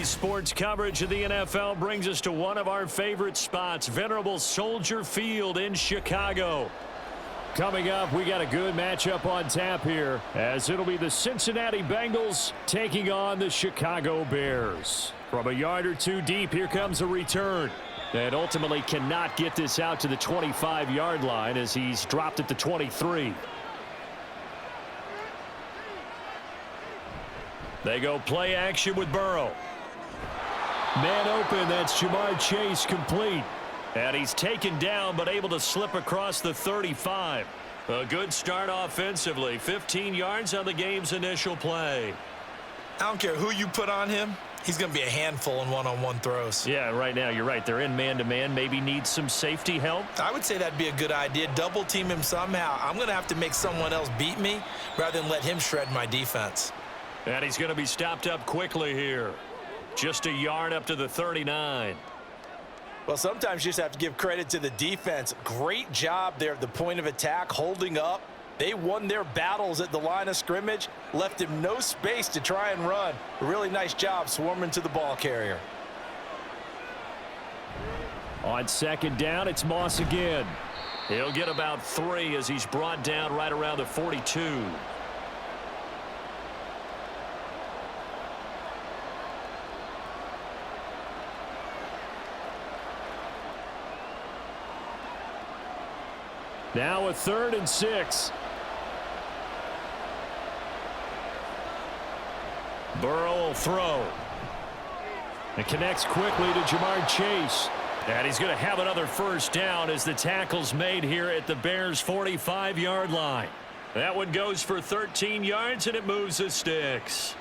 Sports coverage of the NFL brings us to one of our favorite spots, venerable Soldier Field in Chicago. Coming up, we got a good matchup on tap here, as it'll be the Cincinnati Bengals taking on the Chicago Bears. From a yard or two deep, here comes a return. And ultimately cannot get this out to the 25-yard line as he's dropped at the 23. They go play action with Burrow. Man open, that's Jamar Chase complete. And he's taken down but able to slip across the 35. A good start offensively. 15 yards on the game's initial play. I don't care who you put on him. He's going to be a handful in one-on-one throws. Yeah, right now you're right. They're in man-to-man. Maybe need some safety help. I would say that'd be a good idea. Double team him somehow. I'm going to have to make someone else beat me rather than let him shred my defense. And he's going to be stopped up quickly here. Just a yard up to the 39. Well, sometimes you just have to give credit to the defense. Great job there at the point of attack, holding up. They won their battles at the line of scrimmage, left him no space to try and run. A really nice job swarming to the ball carrier. On second down, it's Moss again. He'll get about 3 as he's brought down right around the 42. Now a 3rd and 6. Burrow will throw. It connects quickly to Jamar Chase. And he's going to have another first down as the tackle's made here at the Bears' 45-yard line. That one goes for 13 yards, and it moves the sticks.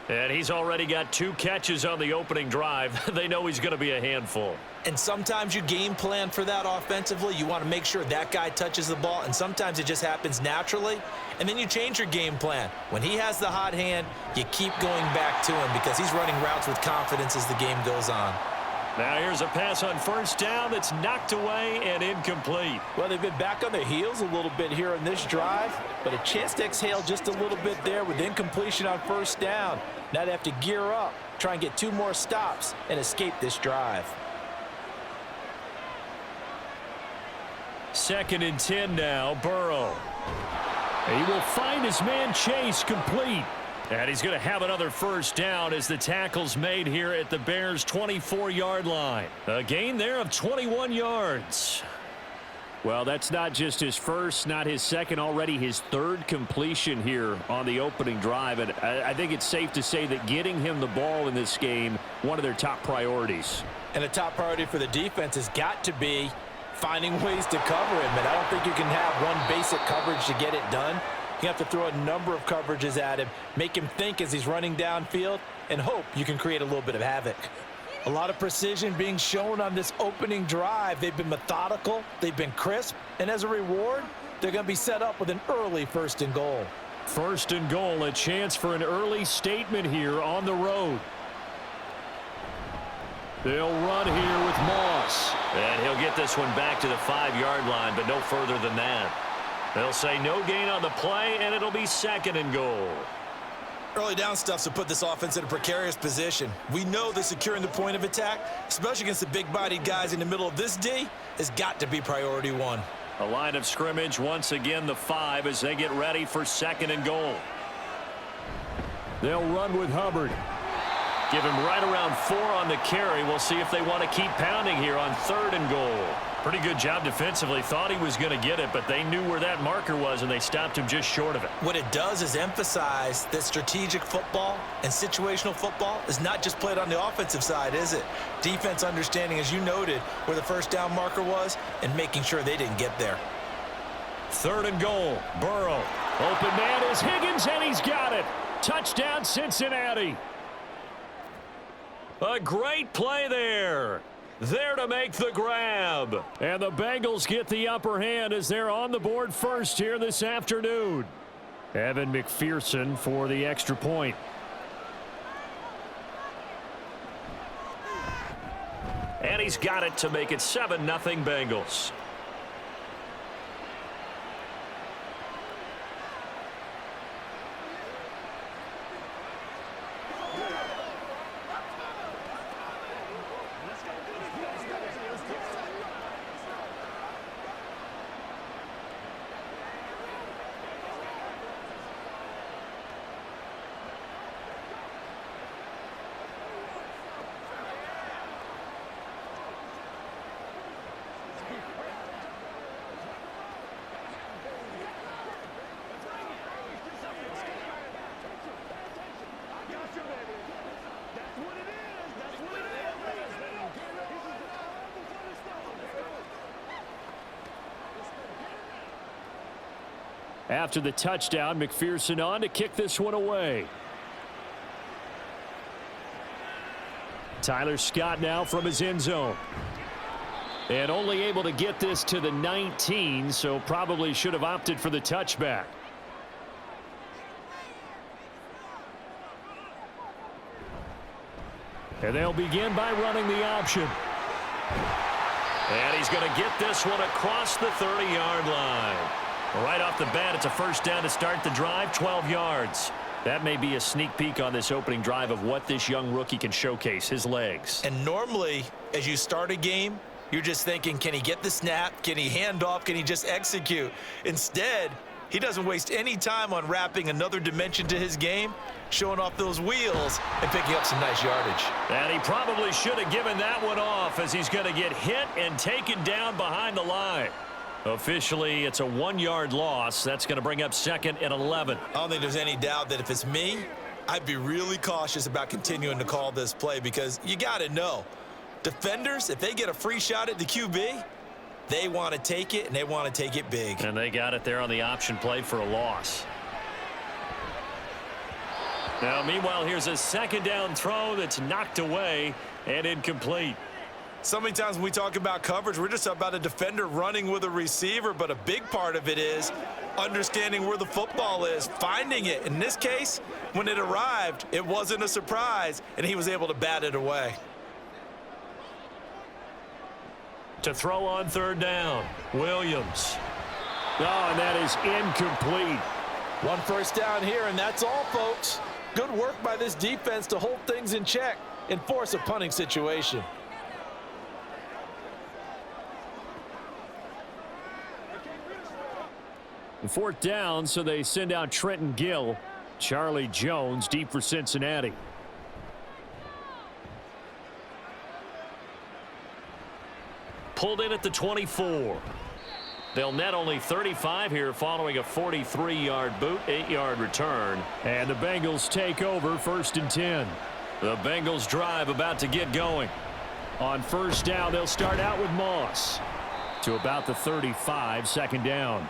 And he's already got 2 catches on the opening drive. They know he's going to be a handful. And sometimes you game plan for that offensively. You want to make sure that guy touches the ball, and sometimes it just happens naturally. And then you change your game plan. When he has the hot hand, you keep going back to him because he's running routes with confidence as the game goes on. Now here's a pass on first down that's knocked away and incomplete. Well, they've been back on their heels a little bit here in this drive, but a chance to exhale just a little bit there with incompletion on first down. Now they have to gear up, try and get 2 more stops and escape this drive. 2nd and 10 now, Burrow. He will find his man Chase complete. And he's going to have another first down as the tackle's made here at the Bears' 24-yard line. A gain there of 21 yards. Well, that's not just his first, not his second, already his 3rd completion here on the opening drive. And I think it's safe to say that getting him the ball in this game, one of their top priorities. And a top priority for the defense has got to be finding ways to cover him. And I don't think you can have one basic coverage to get it done. You have to throw a number of coverages at him, make him think as he's running downfield, and hope you can create a little bit of havoc. A lot of precision being shown on this opening drive. They've been methodical, they've been crisp, and as a reward, they're going to be set up with an early 1st and goal. 1st and goal, a chance for an early statement here on the road. They'll run here with Moss. And he'll get this one back to the 5-yard line, but no further than that. They'll say no gain on the play, and it'll be 2nd and goal. Early down stuff to put this offense in a precarious position. We know that securing the point of attack, especially against the big-bodied guys in the middle of this D, has got to be priority 1. A line of scrimmage, once again the 5 as they get ready for 2nd and goal. They'll run with Hubbard. Give him right around 4 on the carry. We'll see if they want to keep pounding here on 3rd and goal. Pretty good job defensively. Thought he was going to get it, but they knew where that marker was, and they stopped him just short of it. What it does is emphasize that strategic football and situational football is not just played on the offensive side, is it? Defense understanding, as you noted, where the first down marker was and making sure they didn't get there. 3rd and goal. Burrow. Open man is Higgins, and he's got it. Touchdown, Cincinnati. A great play there. There to make the grab. And the Bengals get the upper hand as they're on the board first here this afternoon. Evan McPherson for the extra point. And he's got it to make it 7-0 Bengals. After the touchdown, McPherson on to kick this one away. Tyler Scott now from his end zone. And only able to get this to the 19, so probably should have opted for the touchback. And they'll begin by running the option. And he's going to get this one across the 30-yard line. Right off the bat, it's a first down to start the drive, 12 yards. That may be a sneak peek on this opening drive of what this young rookie can showcase, his legs. And normally, as you start a game, you're just thinking, can he get the snap? Can he hand off? Can he just execute? Instead, he doesn't waste any time on wrapping another dimension to his game, showing off those wheels and picking up some nice yardage. And he probably should have given that one off, as he's going to get hit and taken down behind the line. Officially, it's a 1-yard loss. That's going to bring up 2nd and 11. I don't think there's any doubt that if it's me, I'd be really cautious about continuing to call this play, because you got to know, defenders, if they get a free shot at the QB, they want to take it, and they want to take it big. And they got it there on the option play for a loss. Now, meanwhile, here's a 2nd down throw that's knocked away and incomplete. So many times when we talk about coverage, we're just about a defender running with a receiver, but a big part of it is understanding where the football is, finding it. In this case, when it arrived, it wasn't a surprise, and he was able to bat it away. To throw on 3rd down, Williams. Oh, and that is incomplete. 1 first down here, and that's all, folks. Good work by this defense to hold things in check and force a punting situation. And 4th down, so they send out Trenton Gill. Charlie Jones deep for Cincinnati. Pulled in at the 24. They'll net only 35 here following a 43-yard boot, 8-yard return. And the Bengals take over 1st and 10. The Bengals drive about to get going. On 1st down, they'll start out with Moss. To about the 35, 2nd down.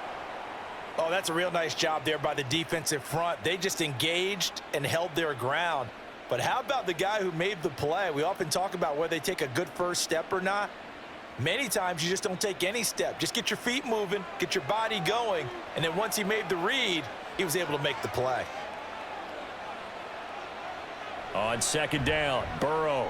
Oh, that's a real nice job there by the defensive front. They just engaged and held their ground. But how about the guy who made the play? We often talk about whether they take a good first step or not. Many times you just don't take any step. Just get your feet moving, get your body going, and then once he made the read, he was able to make the play. On 2nd down, Burrow.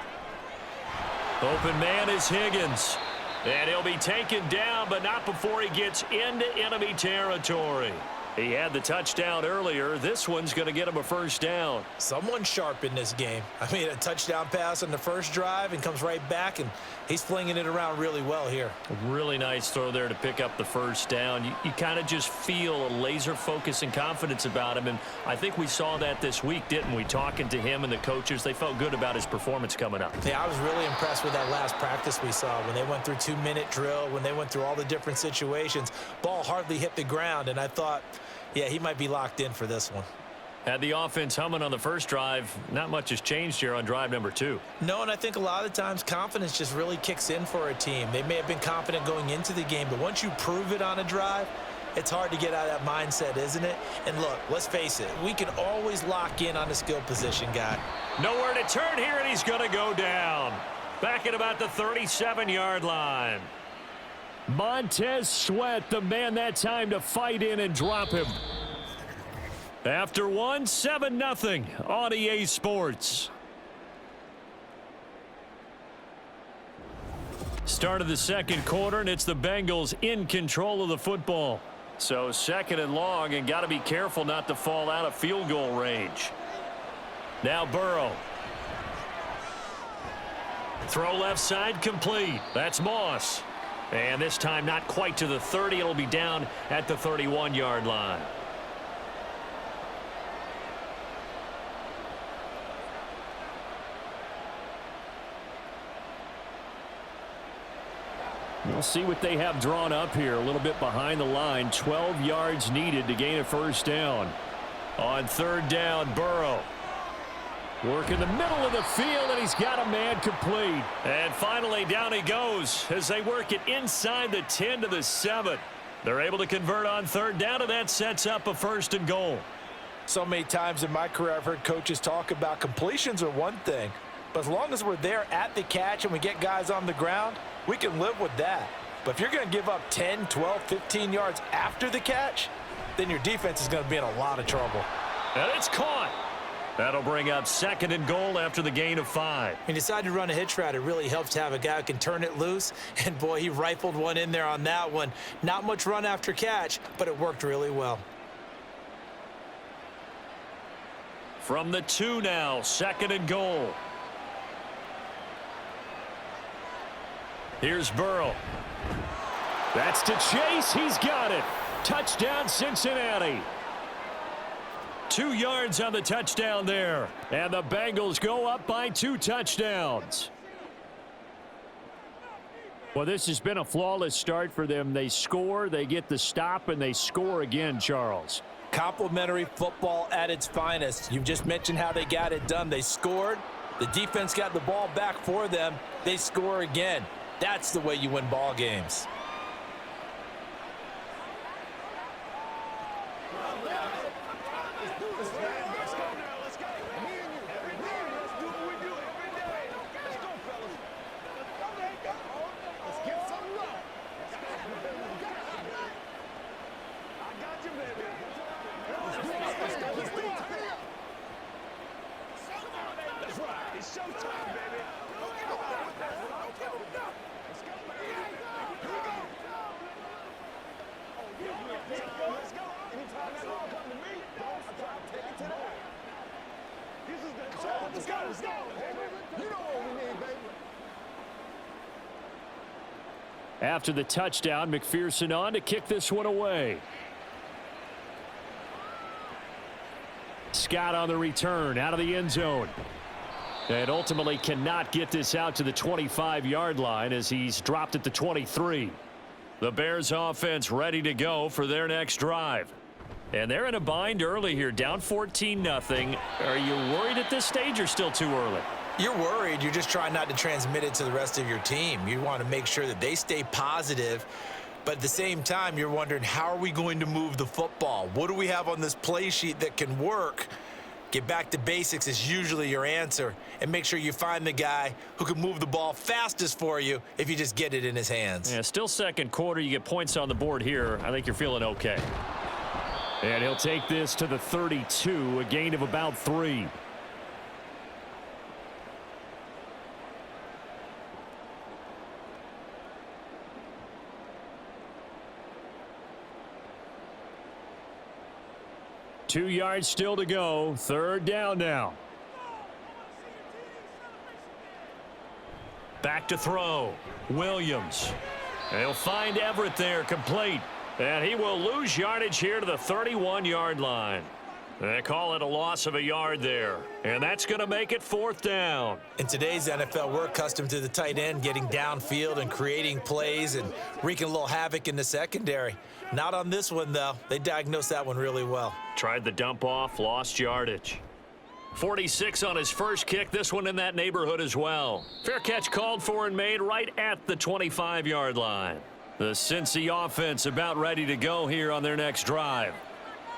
Open man is Higgins. And he'll be taken down, but not before he gets into enemy territory. He had the touchdown earlier. This one's going to get him a 1st down. Someone sharp in this game. I mean, a touchdown pass on the first drive and comes right back, and he's flinging it around really well here. A really nice throw there to pick up the 1st down. You kind of just feel a laser focus and confidence about him, and I think we saw that this week, didn't we? Talking to him and the coaches, they felt good about his performance coming up. Yeah, I was really impressed with that last practice we saw when they went through 2-minute drill, when they went through all the different situations. Ball hardly hit the ground, and I thought, yeah, he might be locked in for this one. Had the offense humming on the first drive. Not much has changed here on drive number 2. No, and I think a lot of times confidence just really kicks in for a team. They may have been confident going into the game, but once you prove it on a drive, it's hard to get out of that mindset, isn't it? And look, let's face it, we can always lock in on the skill position guy. Nowhere to turn here, and he's going to go down. Back at about the 37-yard line. Montez Sweat, the man that time to fight in and drop him. After 7-0 on EA Sports. Start of the 2nd quarter, and it's the Bengals in control of the football. So 2nd and long, and got to be careful not to fall out of field goal range. Now Burrow. Throw left side complete. That's Moss. And this time not quite to the 30. It'll be down at the 31-yard line. We'll see what they have drawn up here. A little bit behind the line. 12 yards needed to gain a 1st down. On 3rd down, Burrow. Work in the middle of the field, and he's got a man complete. And finally, down he goes as they work it inside the 10 to the 7. They're able to convert on third down, and that sets up a 1st and goal. So many times in my career I've heard coaches talk about completions are one thing, but as long as we're there at the catch and we get guys on the ground, we can live with that. But if you're going to give up 10, 12, 15 yards after the catch, then your defense is going to be in a lot of trouble. And it's caught. That'll bring up 2nd and goal after the gain of 5. He decided to run a hitch route. It really helps to have a guy who can turn it loose. And, boy, he rifled one in there on that one. Not much run after catch, but it worked really well. From the 2 now, 2nd and goal. Here's Burrow. That's to Chase. He's got it. Touchdown, Cincinnati. 2 yards on the touchdown there. And the Bengals go up by 2 touchdowns. Well, this has been a flawless start for them. They score, they get the stop, and they score again, Charles. Complimentary football at its finest. You've just mentioned how they got it done. They scored. The defense got the ball back for them. They score again. That's the way you win ball games. After the touchdown, McPherson on to kick this one away. Scott on the return out of the end zone. And ultimately cannot get this out to the 25-yard line as he's dropped at the 23. The Bears offense ready to go for their next drive. And they're in a bind early here, down 14-0. Are you worried at this stage or still too early? You're worried. You're just trying not to transmit it to the rest of your team. You want to make sure that they stay positive. But at the same time, you're wondering, how are we going to move the football? What do we have on this play sheet that can work? Get back to basics is usually your answer. And make sure you find the guy who can move the ball fastest for you if you just get it in his hands. Yeah, still second quarter. You get points on the board here. I think you're feeling okay. And he'll take this to the 32, a gain of about 3. Two yards still to go. Third down now. Back to throw. Williams. And he'll find Everett there, complete. And he will lose yardage here to the 31-yard line. They call it a loss of a yard there. And that's going to make it 4th down. In today's NFL, we're accustomed to the tight end getting downfield and creating plays and wreaking a little havoc in the secondary. Not on this one, though. They diagnosed that one really well. Tried the dump off, lost yardage. 46 on his first kick. This one in that neighborhood as well. Fair catch called for and made right at the 25-yard line. The Cincy offense about ready to go here on their next drive.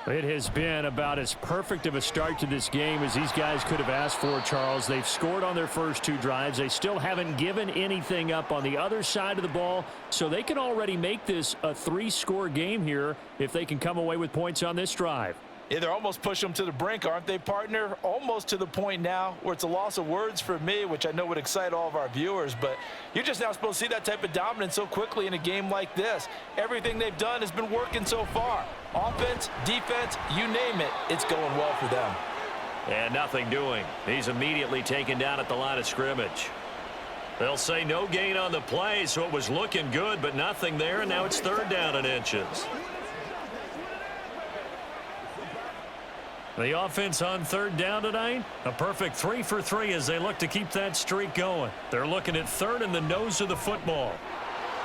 It has been about as perfect of a start to this game as these guys could have asked for, Charles. They've scored on their first 2 drives. They still haven't given anything up on the other side of the ball, so they can already make this a 3-score game here if they can come away with points on this drive. Yeah, they're almost pushing them to the brink, aren't they, partner? Almost to the point now where it's a loss of words for me, which I know would excite all of our viewers, but you're just now supposed to see that type of dominance so quickly in a game like this. Everything they've done has been working so far. Offense, defense, you name it, it's going well for them. And nothing doing. He's immediately taken down at the line of scrimmage. They'll say no gain on the play, so it was looking good, but nothing there, and now it's 3rd down and inches. The offense on 3rd down tonight, a perfect 3 for 3 as they look to keep that streak going. They're looking at 3rd in the nose of the football.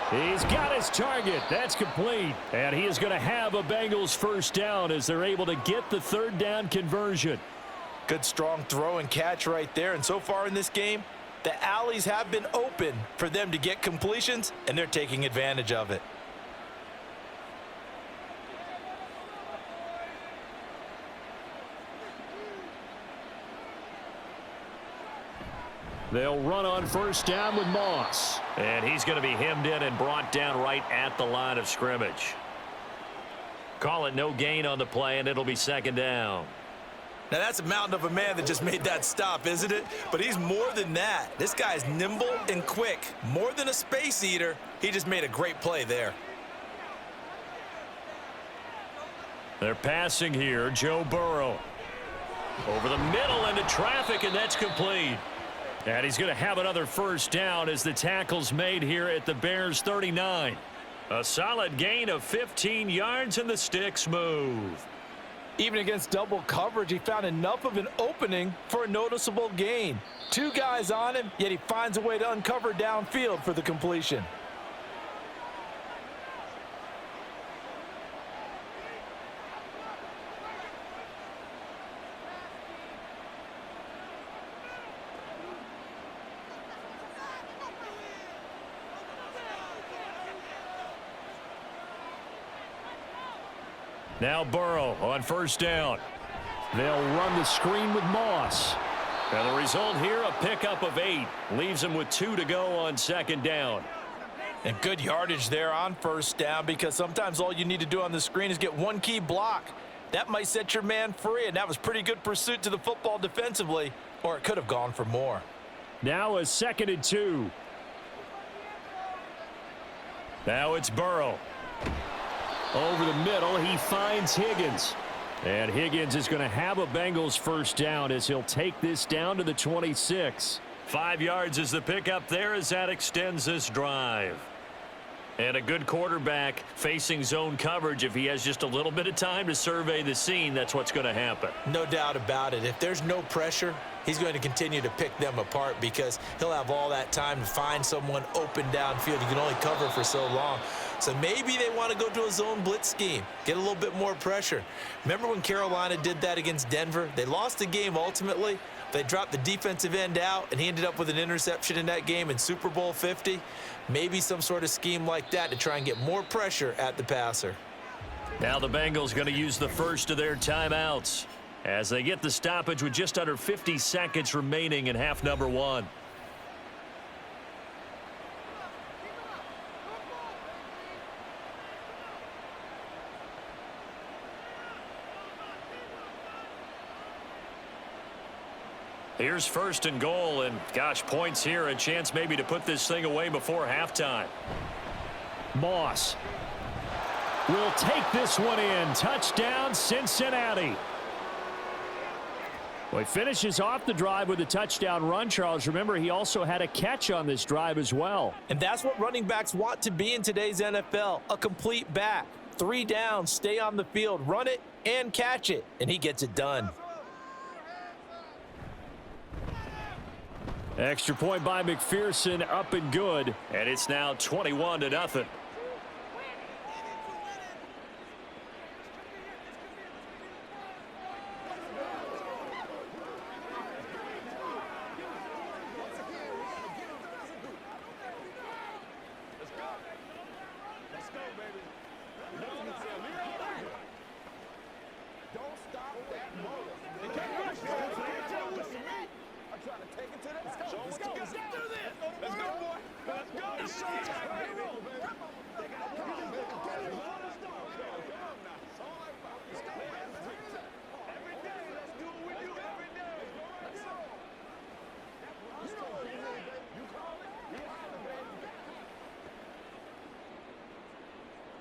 He's got his target. That's complete. And he is going to have a Bengals 1st down as they're able to get the 3rd down conversion. Good strong throw and catch right there. And so far in this game, the alleys have been open for them to get completions, and they're taking advantage of it. They'll run on first down with Moss. And he's going to be hemmed in and brought down right at the line of scrimmage. Call it no gain on the play, and it'll be second down. Now, that's a mountain of a man that just made that stop, isn't it? But he's more than that. This guy's nimble and quick. More than a space eater. He just made a great play there. They're passing here. Joe Burrow. Over the middle into traffic, and that's complete. And he's going to have another first down as the tackle's made here at the Bears 39. A solid gain of 15 yards, and the sticks move. Even against double coverage, he found enough of an opening for a noticeable gain. Two guys on him, yet he finds a way to uncover downfield for the completion. Now Burrow on first down. They'll run the screen with Moss. And the result here, a pickup of 8. Leaves him with 2 to go on second down. And good yardage there on first down, because sometimes all you need to do on the screen is get one key block. That might set your man free, and that was pretty good pursuit to the football defensively, or it could have gone for more. Now a 2nd and 2. Now it's Burrow. Over the middle, he finds Higgins. And Higgins is going to have a Bengals first down as he'll take this down to the 26. 5 yards is the pickup there as that extends this drive. And a good quarterback facing zone coverage. If he has just a little bit of time to survey the scene, that's what's going to happen. No doubt about it. If there's no pressure, he's going to continue to pick them apart because he'll have all that time to find someone open downfield. You can only cover for so long. So maybe they want to go to a zone blitz scheme, get a little bit more pressure. Remember when Carolina did that against Denver? They lost the game ultimately. They dropped the defensive end out, and he ended up with an interception in that game in Super Bowl 50. Maybe some sort of scheme like that to try and get more pressure at the passer. Now the Bengals going to use the first of their timeouts as they get the stoppage with just under 50 seconds remaining in half number 1. Here's first and goal, and gosh, points here, a chance maybe to put this thing away before halftime. Moss will take this one in. Touchdown, Cincinnati. Well, he finishes off the drive with a touchdown run, Charles. Remember, he also had a catch on this drive as well. And that's what running backs want to be in today's NFL, a complete back. 3 downs, stay on the field, run it, and catch it, and he gets it done. Extra point by McPherson, up and good, and it's now 21-0.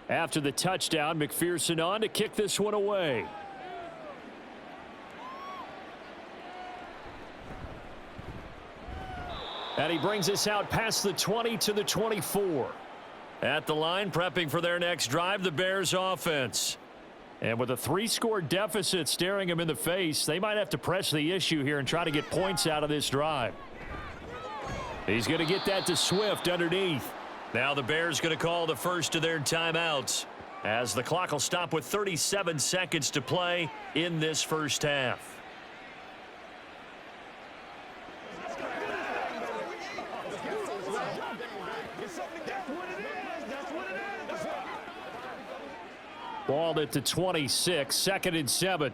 After the touchdown, McPherson on to kick this one away. And he brings us out past the 20 to the 24. At the line, prepping for their next drive, the Bears offense. And with a 3-score deficit staring him in the face, they might have to press the issue here and try to get points out of this drive. He's going to get that to Swift underneath. Now the Bears going to call the first of their timeouts as the clock will stop with 37 seconds to play in this first half. Ball at the 26, 2nd and 7.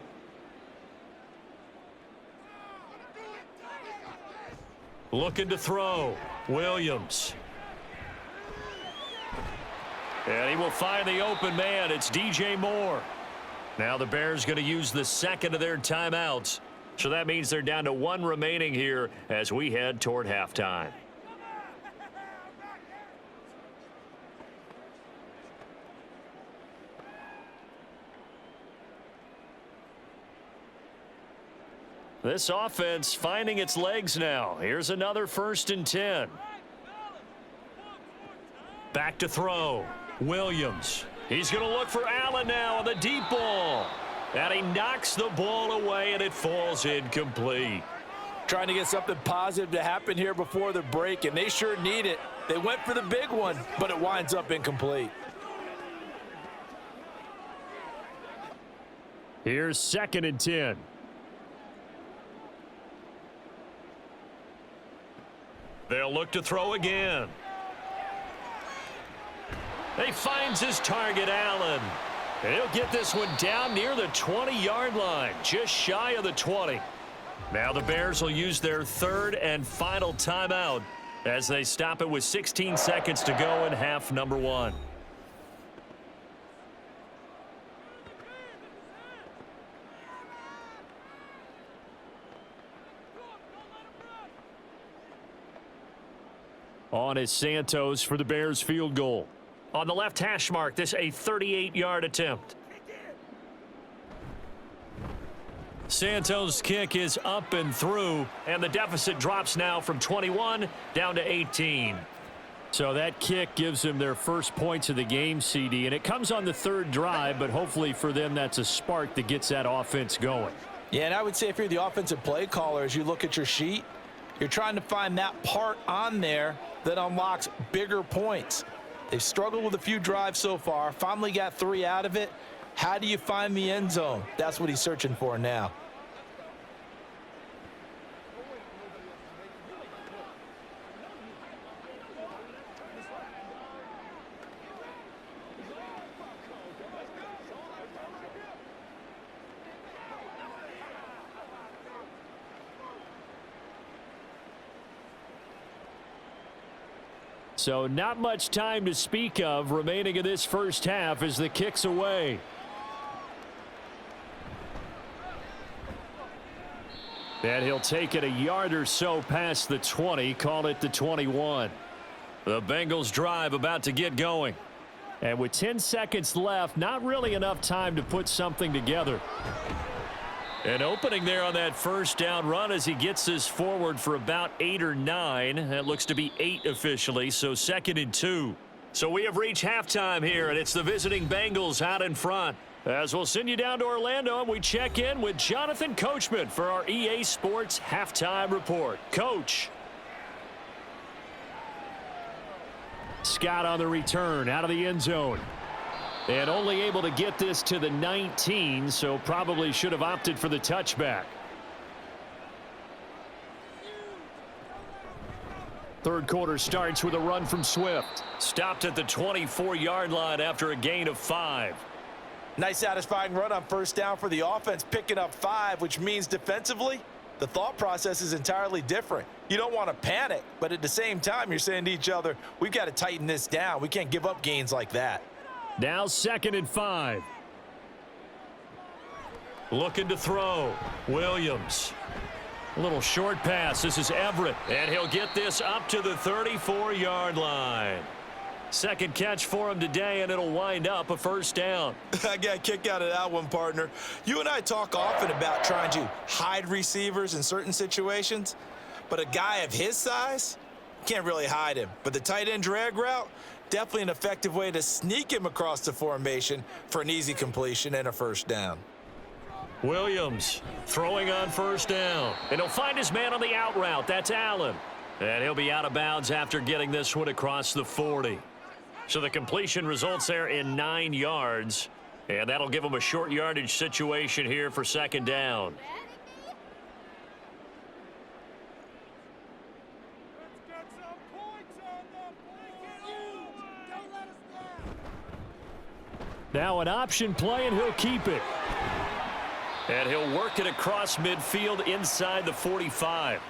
Looking to throw. Williams. And he will find the open man. It's DJ Moore. Now the Bears going to use the second of their timeouts. So that means they're down to one remaining here as we head toward halftime. This offense finding its legs now. Here's another 1st and 10. Back to throw. Williams. He's going to look for Allen now on the deep ball. And he knocks the ball away, and it falls incomplete. Trying to get something positive to happen here before the break, and they sure need it. They went for the big one, but it winds up incomplete. Here's 2nd and 10. They'll look to throw again. He finds his target, Allen. And he'll get this one down near the 20-yard line, just shy of the 20. Now the Bears will use their 3rd and final timeout as they stop it with 16 seconds to go in half number 1. On is Santos for the Bears field goal. On the left hash mark, this a 38-yard attempt. Santos' kick is up and through, and the deficit drops now from 21 down to 18. So that kick gives them their first points of the game, CD, and it comes on the 3rd drive, but hopefully for them that's a spark that gets that offense going. Yeah, and I would say if you're the offensive play caller, as you look at your sheet, you're trying to find that part on there that unlocks bigger points. They've struggled with a few drives so far, finally got 3 out of it. How do you find the end zone? That's what he's searching for now. So not much time to speak of remaining in this first half as the kick's away. And he'll take it a yard or so past the 20, call it the 21. The Bengals drive about to get going. And with 10 seconds left, not really enough time to put something together. An opening there on that first down run as he gets this forward for about 8 or 9. That looks to be 8 officially, so 2nd and 2. So we have reached halftime here, and it's the visiting Bengals out in front. As we'll send you down to Orlando, and we check in with Jonathan Coachman for our EA Sports Halftime Report. Coach. Scott on the return out of the end zone. And only able to get this to the 19, so probably should have opted for the touchback. 3rd quarter starts with a run from Swift. Stopped at the 24-yard line after a gain of 5. Nice satisfying run on 1st down for the offense, picking up 5, which means defensively, the thought process is entirely different. You don't want to panic, but at the same time, you're saying to each other, we've got to tighten this down. We can't give up gains like that. Now 2nd and 5. Looking to throw. Williams. A little short pass. This is Everett. And he'll get this up to the 34-yard line. 2nd catch for him today, and it'll wind up a 1st down. I got a kick out of that one, partner. You and I talk often about trying to hide receivers in certain situations, but a guy of his size, can't really hide him. But the tight end drag route, definitely an effective way to sneak him across the formation for an easy completion and a 1st down. Williams throwing on 1st down. And he'll find his man on the out route. That's Allen. And he'll be out of bounds after getting this one across the 40. So the completion results there in 9 yards. And that'll give him a short yardage situation here for 2nd down. Now an option play, and he'll keep it. And he'll work it across midfield inside the 45.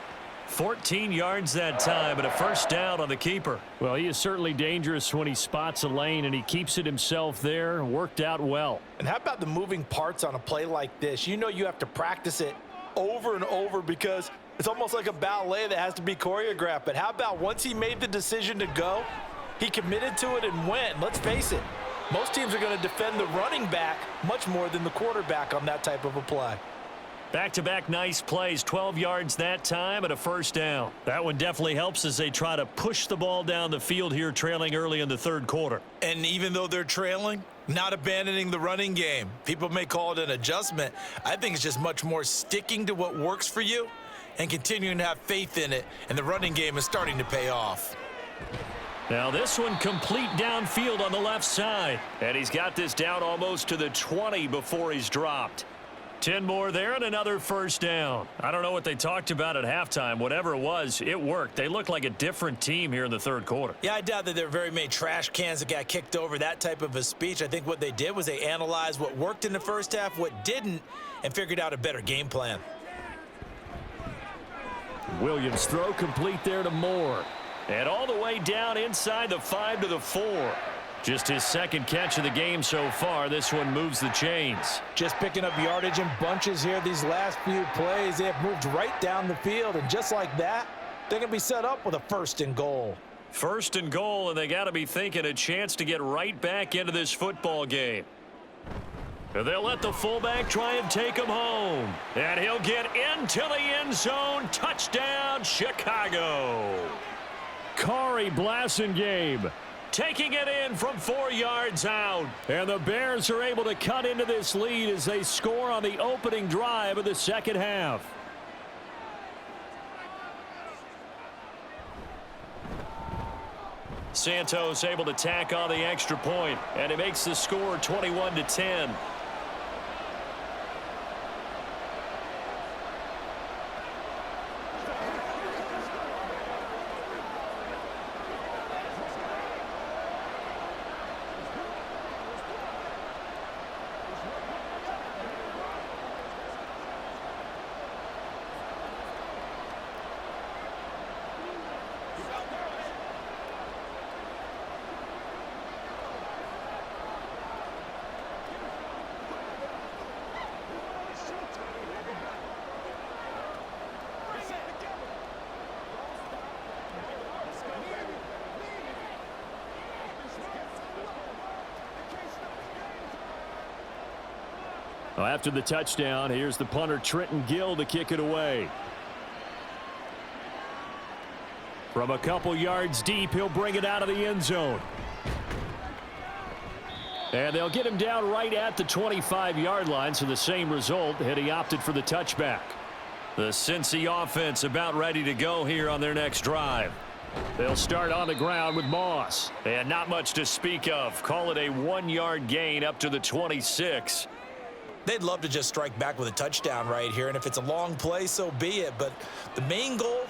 14 yards that time and a first down on the keeper. Well, he is certainly dangerous when he spots a lane, and he keeps it himself there. Worked out well. And how about the moving parts on a play like this? You know you have to practice it over and over because it's almost like a ballet that has to be choreographed. But how about once he made the decision to go, he committed to it and went. Let's face it, most teams are going to defend the running back much more than the quarterback on that type of a play. Back-to-back nice plays, 12 yards that time and a first down. That one definitely helps as they try to push the ball down the field here, trailing early in the third quarter. And even though they're trailing, not abandoning the running game. People may call it an adjustment. I think it's just much more sticking to what works for you and continuing to have faith in it, and the running game is starting to pay off. Now this one complete downfield on the left side. And he's got this down almost to the 20 before he's dropped. 10 more there and another first down. I don't know what they talked about at halftime. Whatever it was, it worked. They looked like a different team here in the third quarter. Yeah, I doubt that there were very many trash cans that got kicked over, that type of a speech. I think what they did was they analyzed what worked in the first half, what didn't, and figured out a better game plan. Williams' throw complete there to Moore. And all the way down inside the 5 to the 4. Just his second catch of the game so far. This one moves the chains. Just picking up yardage in bunches here these last few plays. They have moved right down the field, and just like that, they're going to be set up with a first and goal. First and goal, and they got to be thinking a chance to get right back into this football game. They'll let the fullback try and take him home. And he'll get into the end zone. Touchdown, Chicago. Corey Blasingame taking it in from 4 yards out. And the Bears are able to cut into this lead as they score on the opening drive of the second half. Santos able to tack on the extra point, and it makes the score 21-10. Well, after the touchdown, here's the punter Trenton Gill to kick it away. From a couple yards deep, he'll bring it out of the end zone. And they'll get him down right at the 25-yard line, so the same result, had he opted for the touchback. The Cincy offense about ready to go here on their next drive. They'll start on the ground with Moss. And not much to speak of. Call it a 1-yard gain up to the 26. They'd love to just strike back with a touchdown right here, and if it's a long play, so be it. But the main goal,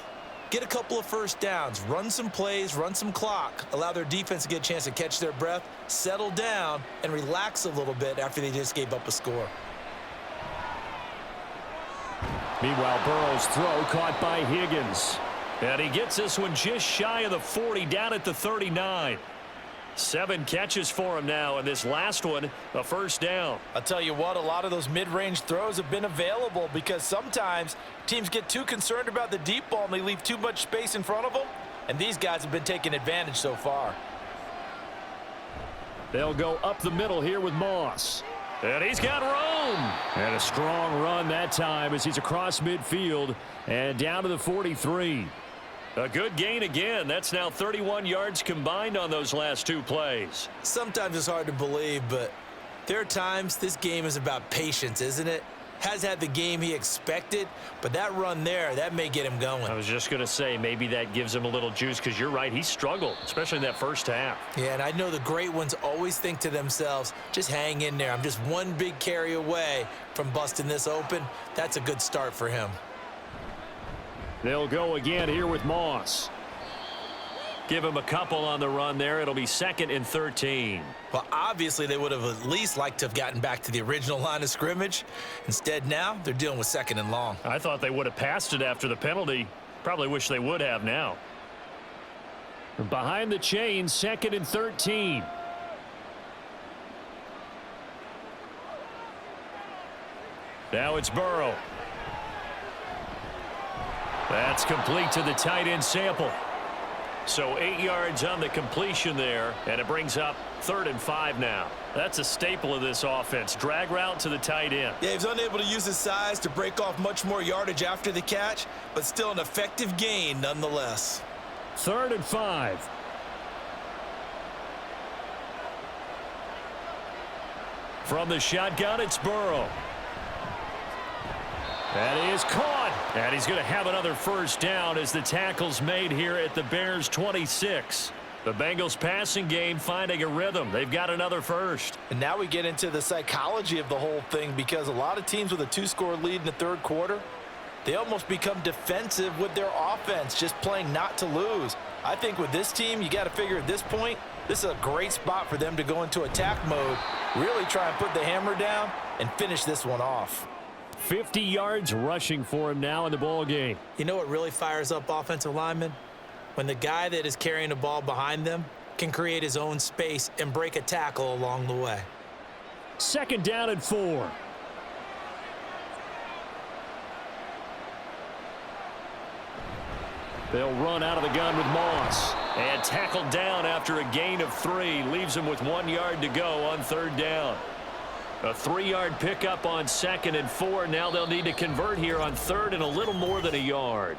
get a couple of first downs, run some plays, run some clock, allow their defense to get a chance to catch their breath, settle down, and relax a little bit after they just gave up a score. Meanwhile, Burrow's throw caught by Higgins. And he gets this one just shy of the 40, down at the 39. 7 catches for him now, and this last one, a first down. I'll tell you what, a lot of those mid-range throws have been available because sometimes teams get too concerned about the deep ball and they leave too much space in front of them, and these guys have been taking advantage so far. They'll go up the middle here with Moss. And he's got room. And a strong run that time as he's across midfield and down to the 43. A good gain again. That's now 31 yards combined on those last 2 plays. Sometimes it's hard to believe, but there are times this game is about patience, isn't it? Has had the game he expected, but that run there, that may get him going. I was just going to say, maybe that gives him a little juice, because you're right, he struggled, especially in that first half. Yeah, and I know the great ones always think to themselves, just hang in there. I'm just one big carry away from busting this open. That's a good start for him. They'll go again here with Moss. Give him a couple on the run there. It'll be 2nd and 13. Well, obviously, they would have at least liked to have gotten back to the original line of scrimmage. Instead, now they're dealing with 2nd and long. I thought they would have passed it after the penalty. Probably wish they would have now. Behind the chains, 2nd and 13. Now it's Burrow. That's complete to the tight end Sample. So 8 yards on the completion there, and it brings up 3rd and 5 now. That's a staple of this offense. Drag route to the tight end. Yeah, he's unable to use his size to break off much more yardage after the catch, but still an effective gain nonetheless. 3rd and 5. From the shotgun, it's Burrow. That is caught. And he's going to have another first down as the tackle's made here at the Bears 26. The Bengals passing game finding a rhythm. They've got another first. And now we get into the psychology of the whole thing, because a lot of teams with a 2-score lead in the 3rd quarter, they almost become defensive with their offense, just playing not to lose. I think with this team, you got to figure at this point, this is a great spot for them to go into attack mode, really try and put the hammer down and finish this one off. 50 yards rushing for him now in the ball game. You know what really fires up offensive linemen? When the guy that is carrying the ball behind them can create his own space and break a tackle along the way. 2nd down and 4. They'll run out of the gun with Moss. And tackled down after a gain of 3. Leaves him with 1 yard to go on 3rd down. A 3-yard pickup on 2nd and 4. Now they'll need to convert here on 3rd and a little more than a yard.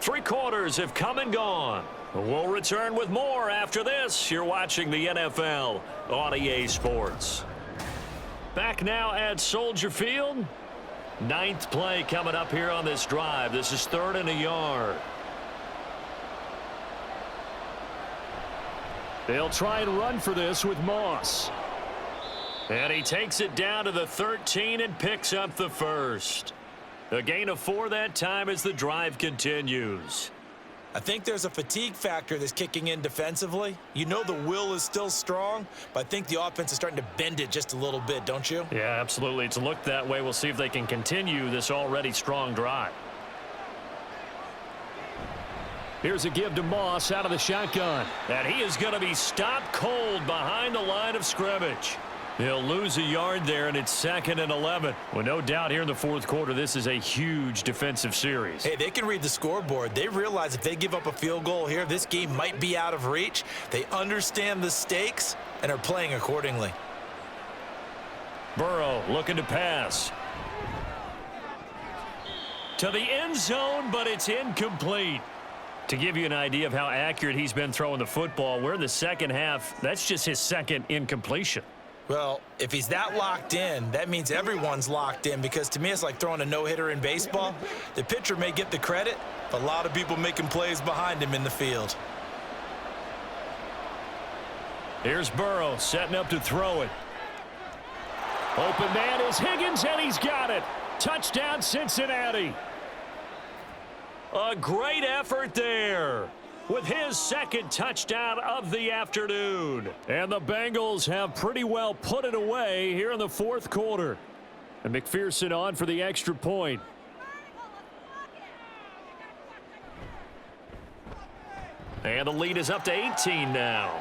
3 quarters have come and gone. We'll return with more after this. You're watching the NFL on EA Sports. Back now at Soldier Field. 9th play coming up here on this drive. This is 3rd and a yard. They'll try and run for this with Moss. And he takes it down to the 13 and picks up the first. A gain of 4 that time as the drive continues. I think there's a fatigue factor that's kicking in defensively. You know the will is still strong, but I think the offense is starting to bend it just a little bit, don't you? Yeah, absolutely. It's looked that way. We'll see if they can continue this already strong drive. Here's a give to Moss out of the shotgun. And he is going to be stopped cold behind the line of scrimmage. He'll lose a yard there, and it's 2nd and 11. Well, no doubt here in the 4th quarter, this is a huge defensive series. Hey, they can read the scoreboard. They realize if they give up a field goal here, this game might be out of reach. They understand the stakes and are playing accordingly. Burrow looking to pass. To the end zone, but it's incomplete. To give you an idea of how accurate he's been throwing the football, we're in the 2nd half. That's just his 2nd incompletion. Well, if he's that locked in, that means everyone's locked in, because to me it's like throwing a no-hitter in baseball. The pitcher may get the credit, but a lot of people making plays behind him in the field. Here's Burrow setting up to throw it. Open man is Higgins, and he's got it. Touchdown, Cincinnati. A great effort there with his 2nd touchdown of the afternoon. And the Bengals have pretty well put it away here in the 4th quarter. And McPherson on for the extra point. And the lead is up to 18 now.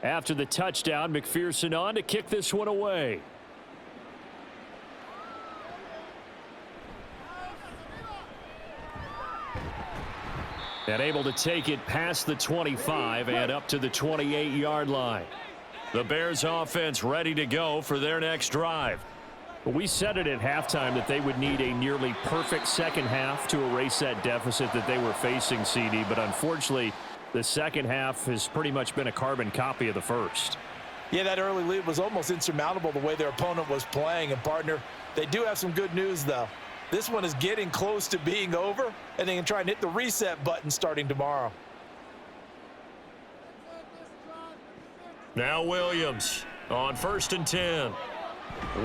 After the touchdown, McPherson on to kick this one away. And able to take it past the 25 and up to the 28-yard line. The Bears offense ready to go for their next drive. Well, we said it at halftime that they would need a nearly perfect second half to erase that deficit that they were facing, CD. But unfortunately, the second half has pretty much been a carbon copy of the first. Yeah, that early lead was almost insurmountable the way their opponent was playing. And, partner, they do have some good news, though. This one is getting close to being over, and they can try and hit the reset button starting tomorrow. Now Williams on 1st and 10.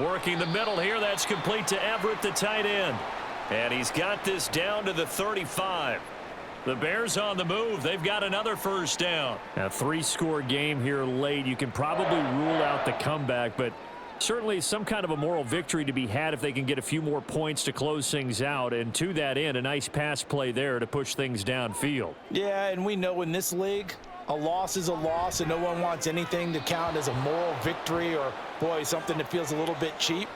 Working the middle here. That's complete to Everett, the tight end. And he's got this down to the 35. The Bears on the move. They've got another first down. A 3-score game here late. You can probably rule out the comeback, but certainly some kind of a moral victory to be had if they can get a few more points to close things out. And to that end, a nice pass play there to push things downfield. Yeah, and we know in this league, a loss is a loss, and no one wants anything to count as a moral victory or, boy, something that feels a little bit cheap.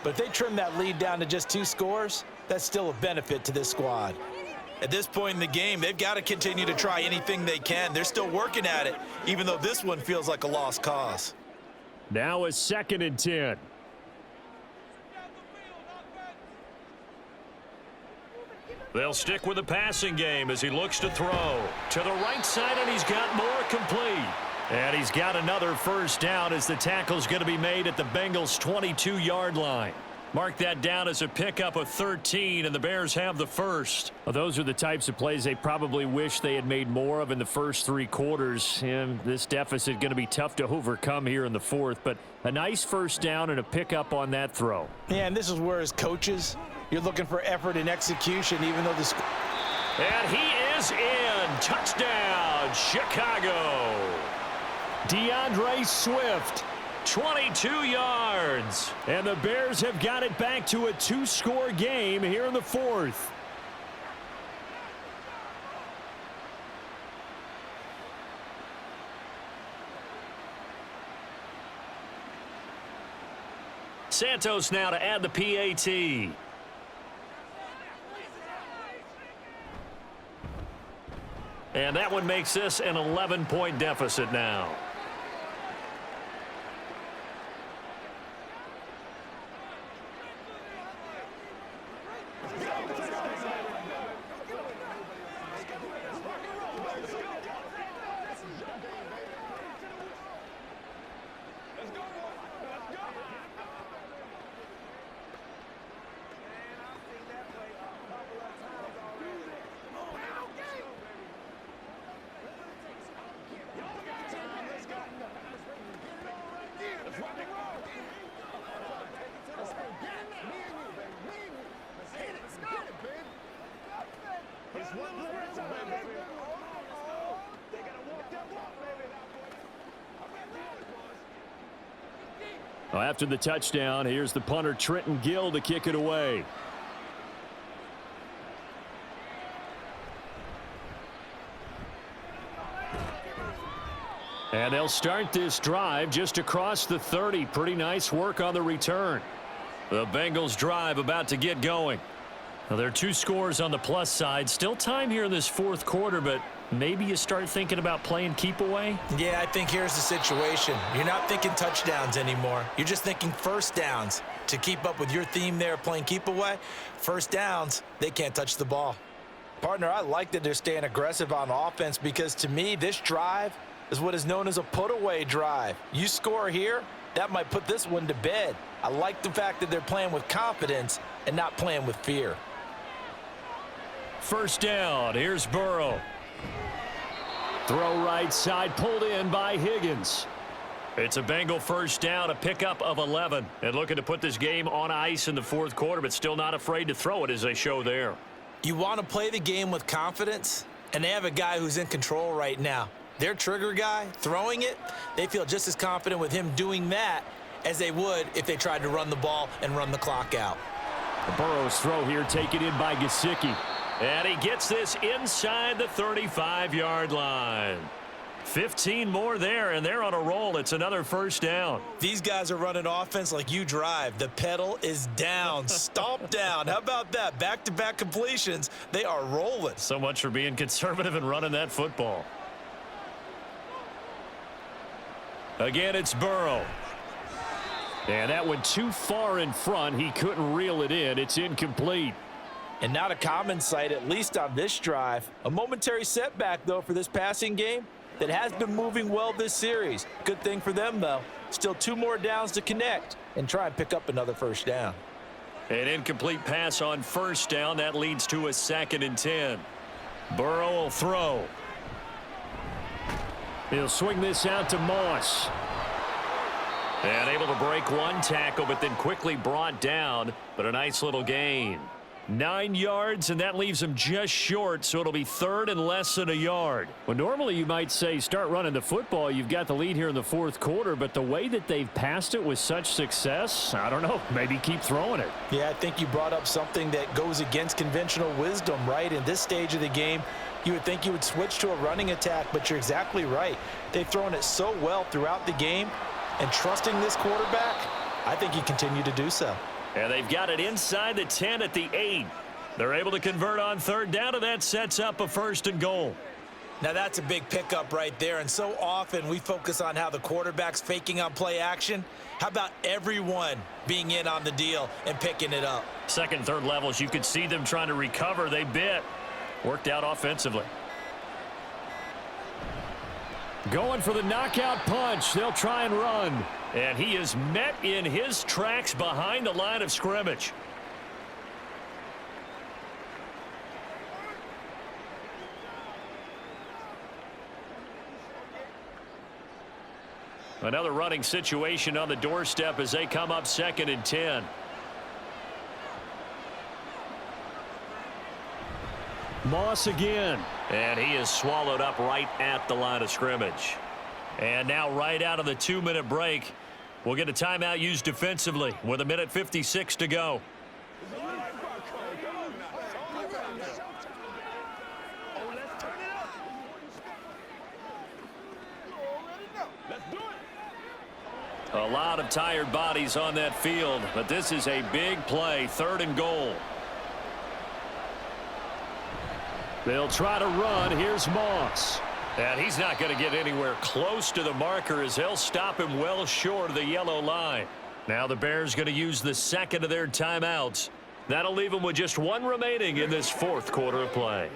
But if they trim that lead down to just 2 scores, that's still a benefit to this squad. At this point in the game, they've got to continue to try anything they can. They're still working at it, even though this one feels like a lost cause. Now a 2nd and 10. They'll stick with the passing game as he looks to throw. To the right side, and he's got more complete. And he's got another first down as the tackle's going to be made at the Bengals' 22-yard line. Mark that down as a pickup of 13, and the Bears have the first. Well, those are the types of plays they probably wish they had made more of in the first 3 quarters. And this deficit going to be tough to overcome here in the 4th, but a nice first down and a pickup on that throw. Yeah, and this is where as coaches, you're looking for effort and execution, even though the And he is in. Touchdown, Chicago. DeAndre Swift. 22 yards. And the Bears have got it back to a 2-score game here in the 4th. Santos now to add the PAT. And that one makes this an 11-point deficit now. Well, after the touchdown, here's the punter Trenton Gill to kick it away. And they'll start this drive just across the 30. Pretty nice work on the return. The Bengals drive about to get going. Now, there are 2 scores on the plus side. Still time here in this 4th quarter, but maybe you start thinking about playing keep away? Yeah, I think here's the situation. You're not thinking touchdowns anymore. You're just thinking first downs. To keep up with your theme there, playing keep away, first downs, they can't touch the ball. Partner, I like that they're staying aggressive on offense because, to me, this drive is what is known as a put-away drive. You score here, that might put this one to bed. I like the fact that they're playing with confidence and not playing with fear. First down. Here's Burrow. Throw right side, pulled in by Higgins. It's a Bengal first down, a pickup of 11. And looking to put this game on ice in the 4th quarter, but still not afraid to throw it as they show there. You want to play the game with confidence, and they have a guy who's in control right now. Their trigger guy, throwing it, they feel just as confident with him doing that as they would if they tried to run the ball and run the clock out. Burrow's throw here taken in by Gesicki. And he gets this inside the 35-yard line. 15 more there, and they're on a roll. It's another first down. These guys are running offense like you drive. The pedal is down, stomp down. How about that? Back-to-back completions. They are rolling. So much for being conservative and running that football. Again, it's Burrow. And that went too far in front. He couldn't reel it in. It's incomplete. And not a common sight, at least on this drive. A momentary setback, though, for this passing game that has been moving well this series. Good thing for them, though. Still 2 more downs to connect and try and pick up another first down. An incomplete pass on first down. That leads to a 2nd and 10. Burrow will throw. He'll swing this out to Moss. And able to break one tackle, but then quickly brought down. But a nice little gain. 9 yards, and that leaves him just short, so it'll be 3rd and less than a yard. Well, normally you might say start running the football. You've got the lead here in the 4th quarter, but the way that they've passed it with such success, I don't know, maybe keep throwing it. Yeah, I think you brought up something that goes against conventional wisdom, right? In this stage of the game, you would think you would switch to a running attack, but you're exactly right. They've thrown it so well throughout the game, and trusting this quarterback, I think you continue to do so. And they've got it inside the 10 at the 8. They're able to convert on 3rd down, and that sets up a 1st and goal. Now that's a big pickup right there, and so often we focus on how the quarterback's faking on play action. How about everyone being in on the deal and picking it up? 2nd, 3rd levels, you could see them trying to recover. They bit. Worked out offensively. Going for the knockout punch. They'll try and run. And he is met in his tracks behind the line of scrimmage. Another running situation on the doorstep as they come up 2nd and 10. Moss again. And he is swallowed up right at the line of scrimmage. And now right out of the 2-minute break, we'll get a timeout used defensively with 1:56 to go. A lot of tired bodies on that field, but this is a big play, 3rd and goal. They'll try to run. Here's Moss. And he's not going to get anywhere close to the marker as they'll stop him well short of the yellow line. Now the Bears going to use the 2nd of their timeouts. That'll leave them with just 1 remaining in this 4th quarter of play.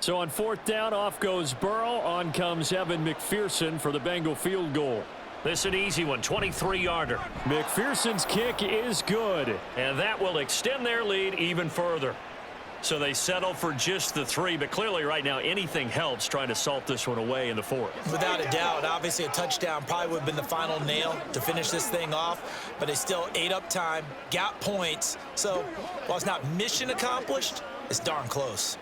So on 4th down, off goes Burrow. On comes Evan McPherson for the Bengal field goal. This is an easy one, 23-yarder. McPherson's kick is good, and that will extend their lead even further. So they settle for just the 3, but clearly right now anything helps trying to salt this one away in the 4th. Without a doubt, obviously a touchdown probably would have been the final nail to finish this thing off, but they still ate up time, got points. So while it's not mission accomplished, it's darn close.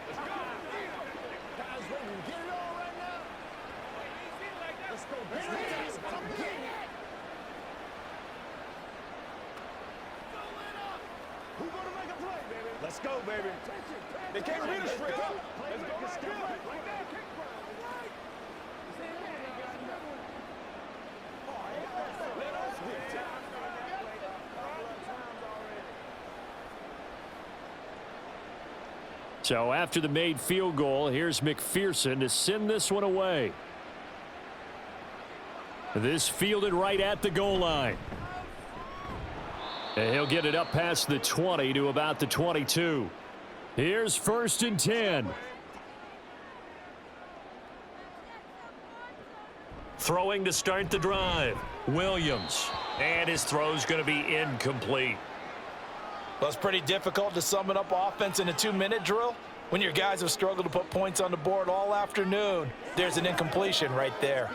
Let's go, baby. They can't read us straight up. Let's go. So after the made field goal, here's McPherson to send this one away. This fielded right at the goal line. And he'll get it up past the 20 to about the 22. Here's 1st and 10. Throwing to start the drive. Williams. And his throw's going to be incomplete. Well, it's pretty difficult to sum it up offense in a 2-minute drill when your guys have struggled to put points on the board all afternoon. There's an incompletion right there.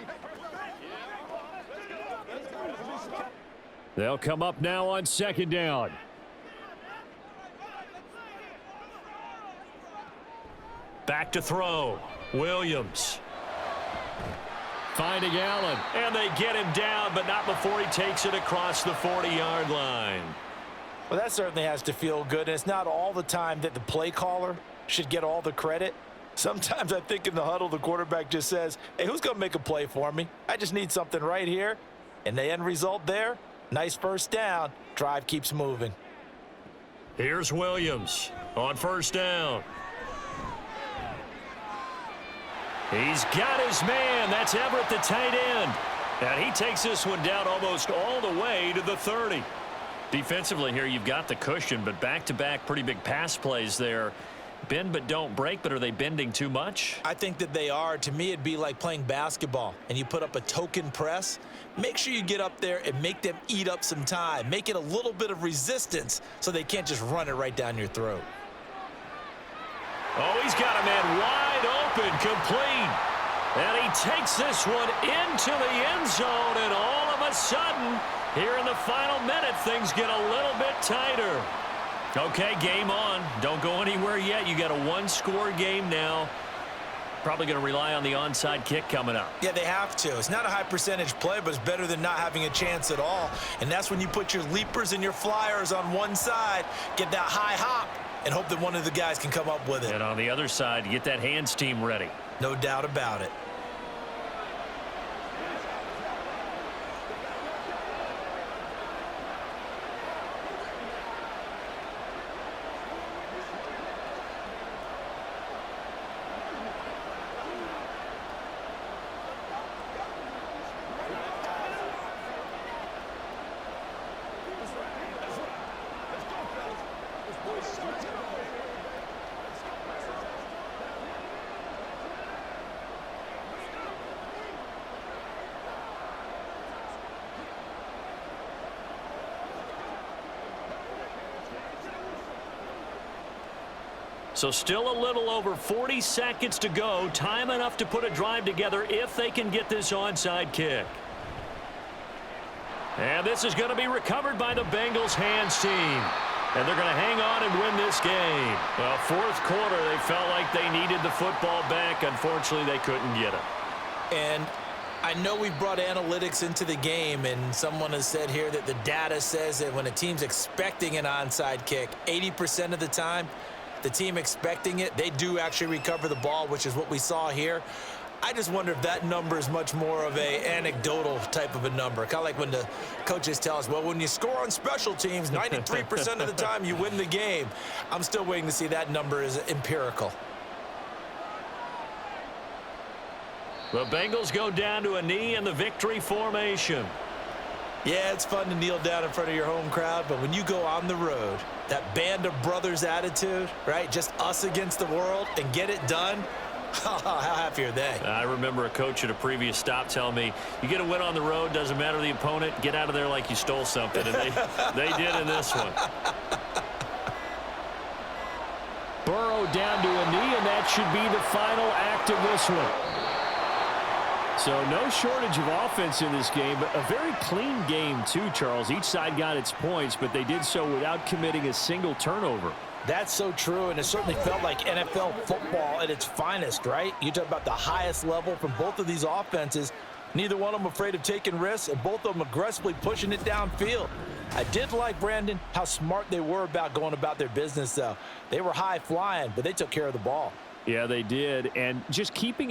They'll come up now on 2nd down. Back to throw. Williams. Finding Allen. And they get him down, but not before he takes it across the 40-yard line. Well, that certainly has to feel good. And it's not all the time that the play caller should get all the credit. Sometimes I think in the huddle, the quarterback just says, hey, who's going to make a play for me? I just need something right here. And the end result there, nice 1st down. Drive keeps moving. Here's Williams on 1st down. He's got his man. That's Everett, the tight end. And he takes this one down almost all the way to the 30. Defensively here, you've got the cushion, but back-to-back pretty big pass plays there. Bend but don't break, but are they bending too much? I think that they are. To me, it'd be like playing basketball, and you put up a token press. Make sure you get up there and make them eat up some time. Make it a little bit of resistance so they can't just run it right down your throat. Oh, he's got a man wide open, complete. And he takes this one into the end zone, and all of a sudden, here in the final minute, things get a little bit tighter. Okay, game on. Don't go anywhere yet. You got a one-score game now. Probably going to rely on the onside kick coming up. Yeah, they have to. It's not a high-percentage play, but it's better than not having a chance at all. And that's when you put your leapers and your flyers on one side, get that high hop, and hope that one of the guys can come up with it. And on the other side, get that hands team ready. No doubt about it. So still a little over 40 seconds to go. Time enough to put a drive together if they can get this onside kick. And this is going to be recovered by the Bengals hands team. And they're going to hang on and win this game. Well, fourth quarter, they felt like they needed the football back. Unfortunately, they couldn't get it. And I know we've brought analytics into the game, and someone has said here that the data says that when a team's expecting an onside kick, 80% of the time, the team expecting it, they do actually recover the ball, which is what we saw here. I just wonder if that number is much more of a anecdotal type of a number. Kind of like when the coaches tell us, well, when you score on special teams, 93% of the time you win the game. I'm still waiting to see that number is empirical. The Bengals go down to a knee in the victory formation. Yeah, it's fun to kneel down in front of your home crowd, but when you go on the road, that band of brothers attitude, right? Just us against the world and get it done. How happy are they? I remember a coach at a previous stop telling me, you get a win on the road, doesn't matter the opponent, get out of there like you stole something. And they did in this one. Burrow down to a knee, and that should be the final act of this one. So no shortage of offense in this game, but a very clean game too, Charles. Each side got its points, but they did so without committing a single turnover. That's so true, and it certainly felt like NFL football at its finest, right? You talk about the highest level from both of these offenses. Neither one of them afraid of taking risks, and both of them aggressively pushing it downfield. I did like, Brandon, how smart they were about going about their business, though. They were high flying, but they took care of the ball. Yeah, they did, and just keeping it